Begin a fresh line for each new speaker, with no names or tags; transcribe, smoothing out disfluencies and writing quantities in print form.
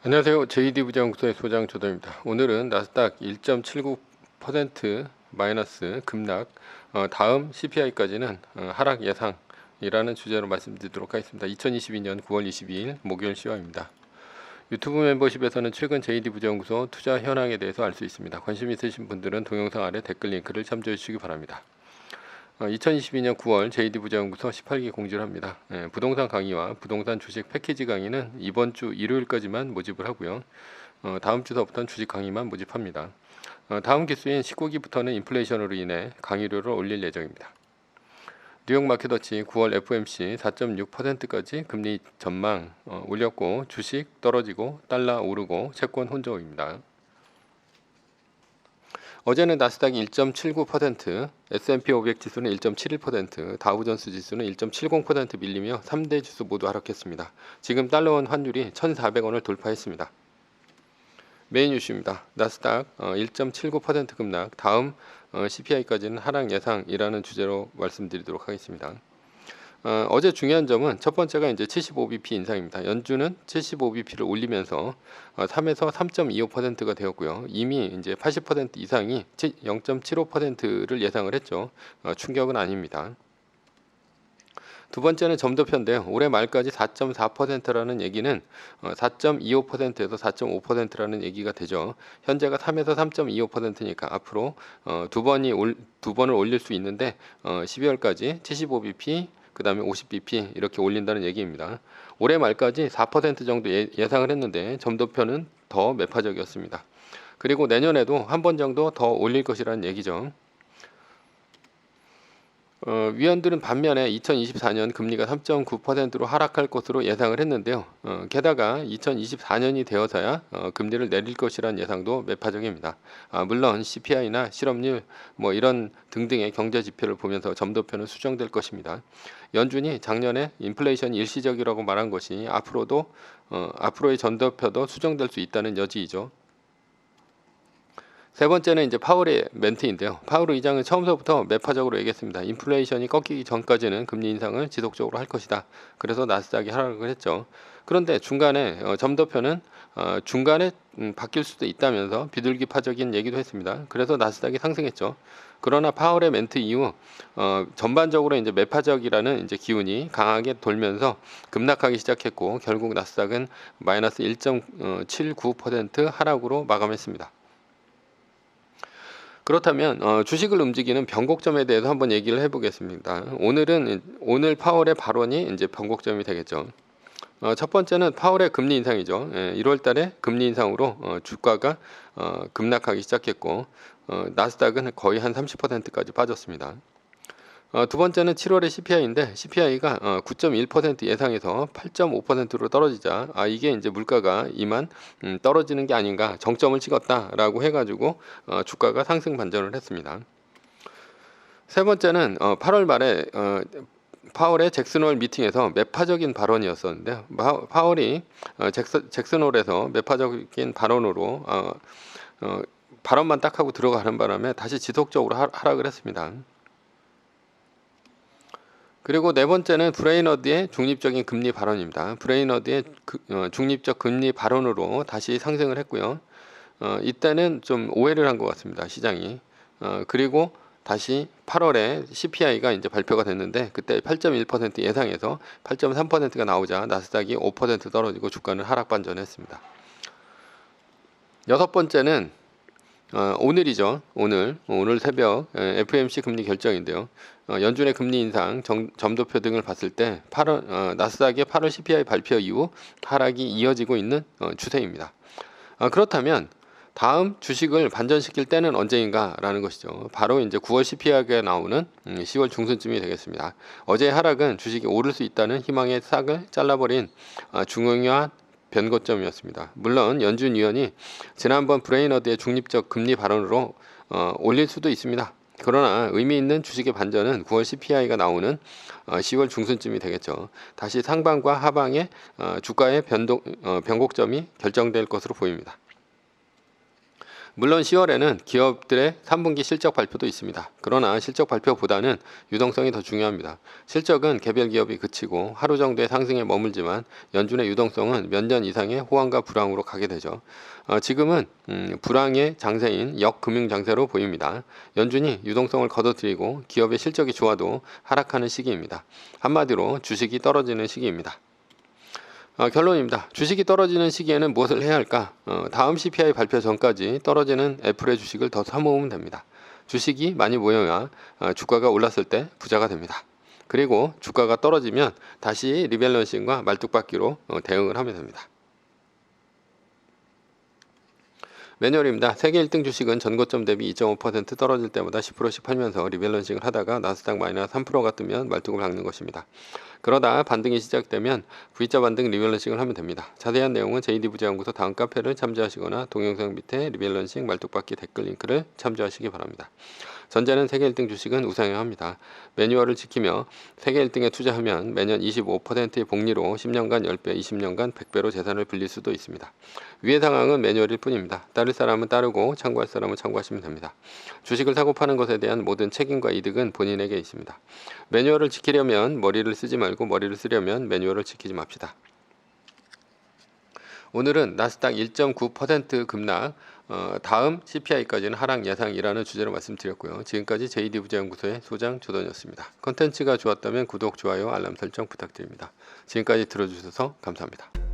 안녕하세요. JD부장연구소의 소장 조도입니다. 오늘은 나스닥 1.79% 마이너스 급락, 다음 CPI까지는 하락 예상이라는 주제로 말씀드리도록 하겠습니다. 2022년 9월 22일 목요일 시황입니다. 유튜브 멤버십에서는 최근 JD부장연구소 투자 현황에 대해서 알 수 있습니다. 관심 있으신 분들은 동영상 아래 댓글 링크를 참조해 주시기 바랍니다. 2022년 9월 JD부장연구소 18기 공지를 합니다. 부동산 강의와 부동산 주식 패키지 강의는 이번 주 일요일까지만 모집을 하고요. 다음 주서부터는 주식 강의만 모집합니다. 다음 기수인 19기부터는 인플레이션으로 인해 강의료를 올릴 예정입니다. 뉴욕 마켓워치 9월 FOMC 4.6%까지 금리 전망 올렸고 주식 떨어지고 달러 오르고 채권 혼조입니다. 어제는 나스닥이 1.79%, S&P 500 지수는 1.71%, 다우존스 지수는 1.70% 밀리며 3대 지수 모두 하락했습니다. 지금 달러원 환율이 1,400원을 돌파했습니다. 메인 이슈입니다. 나스닥 1.79% 급락, 다음 CPI까지는 하락 예상이라는 주제로 말씀드리도록 하겠습니다. 어제 중요한 점은 첫 번째가 이제 75bp 인상입니다. 연준은 75bp를 올리면서 3에서 3.25%가 되었고요. 이미 이제 80% 이상이 0.75%를 예상을 했죠. 충격은 아닙니다. 두 번째는 점도표인데요. 올해 말까지 4.4%라는 얘기는 4.25%에서 4.5%라는 얘기가 되죠. 현재가 3에서 3.25%니까 앞으로 두 번을 올릴 수 있는데 12월까지 75bp 그 다음에 50bp 이렇게 올린다는 얘기입니다. 올해 말까지 4% 정도 예상을 했는데 점도표는 더 매파적이었습니다. 그리고 내년에도 한 번 정도 더 올릴 것이라는 얘기죠. 위원들은 반면에 2024년 금리가 3.9%로 하락할 것으로 예상을 했는데요. 게다가 2024년이 되어서야 금리를 내릴 것이라는 예상도 매파적입니다. 물론 CPI나 실업률 뭐 이런 등등의 경제 지표를 보면서 점도표는 수정될 것입니다. 연준이 작년에 인플레이션이 일시적이라고 말한 것이 앞으로의 점도표도 수정될 수 있다는 여지이죠. 세 번째는 이제 파월의 멘트인데요. 파월 의장은 처음서부터 매파적으로 얘기했습니다. 인플레이션이 꺾이기 전까지는 금리 인상을 지속적으로 할 것이다. 그래서 나스닥이 하락을 했죠. 그런데 중간에 점도표는 중간에 바뀔 수도 있다면서 비둘기파적인 얘기도 했습니다. 그래서 나스닥이 상승했죠. 그러나 파월의 멘트 이후 전반적으로 이제 매파적이라는 이제 기운이 강하게 돌면서 급락하기 시작했고 결국 나스닥은 마이너스 1.79% 하락으로 마감했습니다. 그렇다면 주식을 움직이는 변곡점에 대해서 한번 얘기를 해보겠습니다. 오늘 파월의 발언이 이제 변곡점이 되겠죠. 첫 번째는 파월의 금리 인상이죠. 1월달에 금리 인상으로 주가가 급락하기 시작했고 나스닥은 거의 한 30%까지 빠졌습니다. 두 번째는 7월의 CPI인데 CPI가 9.1% 예상에서 8.5%로 떨어지자 이게 이제 물가가 이만 떨어지는 게 아닌가 정점을 찍었다라고 해가지고 주가가 상승 반전을 했습니다. 세 번째는 8월 말에 파월의 잭슨홀 미팅에서 매파적인 발언이었었는데 파월이 잭슨홀에서 매파적인 발언으로 발언만 딱 하고 들어가는 바람에 다시 지속적으로 하락을 했습니다. 그리고 네 번째는 브레이너드의 중립적인 금리 발언입니다. 브레이너드의 중립적 금리 발언으로 다시 상승을 했고요. 이때는 좀 오해를 한 것 같습니다. 시장이. 그리고 다시 8월에 CPI가 이제 발표가 됐는데 그때 8.1% 예상에서 8.3%가 나오자 나스닥이 5% 떨어지고 주가는 하락 반전했습니다. 여섯 번째는 오늘이죠. 오늘 새벽 FOMC 금리 결정인데요. 연준의 금리 인상 점도표 등을 봤을 때 나스닥의 8월 CPI 발표 이후 하락이 이어지고 있는 추세입니다. 그렇다면 다음 주식을 반전시킬 때는 언제인가라는 것이죠. 바로 이제 9월 CPI가 나오는 10월 중순쯤이 되겠습니다. 어제의 하락은 주식이 오를 수 있다는 희망의 싹을 잘라버린 중요한 변고점이었습니다. 물론 연준 위원이 지난번 브레이너드의 중립적 금리 발언으로 올릴 수도 있습니다. 그러나 의미 있는 주식의 반전은 9월 CPI가 나오는 10월 중순쯤이 되겠죠. 다시 상방과 하방의 주가의 변곡점이 결정될 것으로 보입니다. 물론 10월에는 기업들의 3분기 실적 발표도 있습니다. 그러나 실적 발표보다는 유동성이 더 중요합니다. 실적은 개별 기업이 그치고 하루 정도의 상승에 머물지만 연준의 유동성은 몇 년 이상의 호황과 불황으로 가게 되죠. 지금은 불황의 장세인 역금융 장세로 보입니다. 연준이 유동성을 걷어들이고 기업의 실적이 좋아도 하락하는 시기입니다. 한마디로 주식이 떨어지는 시기입니다. 결론입니다. 주식이 떨어지는 시기에는 무엇을 해야 할까? 다음 CPI 발표 전까지 떨어지는 애플의 주식을 더 사모으면 됩니다. 주식이 많이 모여야 주가가 올랐을 때 부자가 됩니다. 그리고 주가가 떨어지면 다시 리밸런싱과 말뚝박기로 대응을 하면 됩니다. 매뉴얼입니다. 세계 1등 주식은 전고점 대비 2.5% 떨어질 때마다 10%씩 팔면서 리밸런싱을 하다가 나스닥 마이너스 3%가 뜨면 말뚝을 박는 것입니다. 그러다 반등이 시작되면 V자 반등 리밸런싱을 하면 됩니다. 자세한 내용은 JD부자연구소 다음 카페를 참조하시거나 동영상 밑에 리밸런싱 말뚝박기 댓글 링크를 참조하시기 바랍니다. 전제는 세계 1등 주식은 우상향 합니다. 매뉴얼을 지키며 세계 1등에 투자하면 매년 25%의 복리로 10년간 10배, 20년간 100배로 재산을 불릴 수도 있습니다. 위의 상황은 매뉴얼일 뿐입니다. 따를 사람은 따르고 참고할 사람은 참고하시면 됩니다. 주식을 사고 파는 것에 대한 모든 책임과 이득은 본인에게 있습니다. 매뉴얼을 지키려면 머리를 쓰지 말고 머리를 쓰려면 매뉴얼을 지키지 맙시다. 오늘은 나스닥 1.9% 급락, 다음 CPI까지는 하락 예상이라는 주제로 말씀드렸고요. 지금까지 JD부자연구소의 소장 조던이었습니다. 컨텐츠가 좋았다면 구독, 좋아요, 알람 설정 부탁드립니다. 지금까지 들어주셔서 감사합니다.